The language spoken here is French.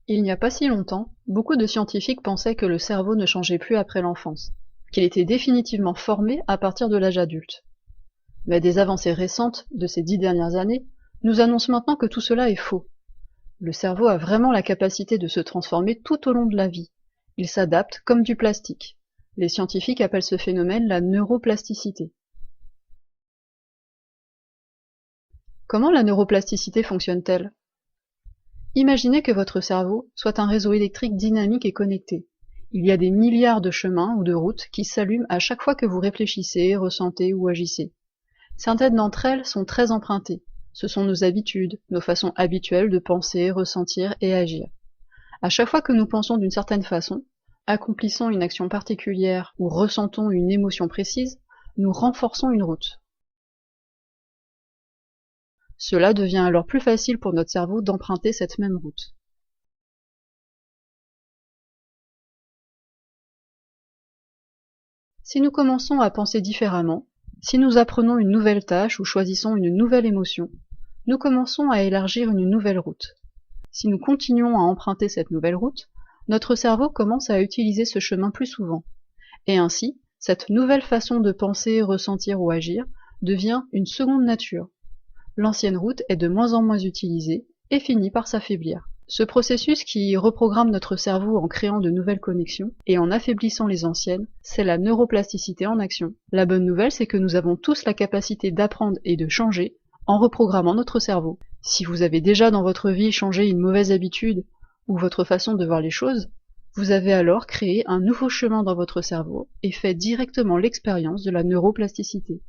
Il n'y a pas si longtemps, beaucoup de scientifiques pensaient que le cerveau ne changeait plus après l'enfance, qu'il était définitivement formé à partir de l'âge adulte. Mais des avancées récentes de ces 10 dernières années nous annoncent maintenant que tout cela est faux. Le cerveau a vraiment la capacité de se transformer tout au long de la vie. Il s'adapte comme du plastique. Les scientifiques appellent ce phénomène la neuroplasticité. Comment la neuroplasticité fonctionne-t-elle? Imaginez que votre cerveau soit un réseau électrique dynamique et connecté. Il y a des milliards de chemins ou de routes qui s'allument à chaque fois que vous réfléchissez, ressentez ou agissez. Certaines d'entre elles sont très empruntées. Ce sont nos habitudes, nos façons habituelles de penser, ressentir et agir. À chaque fois que nous pensons d'une certaine façon, accomplissons une action particulière ou ressentons une émotion précise, nous renforçons une route. Cela devient alors plus facile pour notre cerveau d'emprunter cette même route. Si nous commençons à penser différemment, si nous apprenons une nouvelle tâche ou choisissons une nouvelle émotion, nous commençons à élargir une nouvelle route. Si nous continuons à emprunter cette nouvelle route, notre cerveau commence à utiliser ce chemin plus souvent. Et ainsi, cette nouvelle façon de penser, ressentir ou agir devient une seconde nature. L'ancienne route est de moins en moins utilisée et finit par s'affaiblir. Ce processus qui reprogramme notre cerveau en créant de nouvelles connexions et en affaiblissant les anciennes, c'est la neuroplasticité en action. La bonne nouvelle, c'est que nous avons tous la capacité d'apprendre et de changer en reprogrammant notre cerveau. Si vous avez déjà dans votre vie changé une mauvaise habitude ou votre façon de voir les choses, vous avez alors créé un nouveau chemin dans votre cerveau et fait directement l'expérience de la neuroplasticité.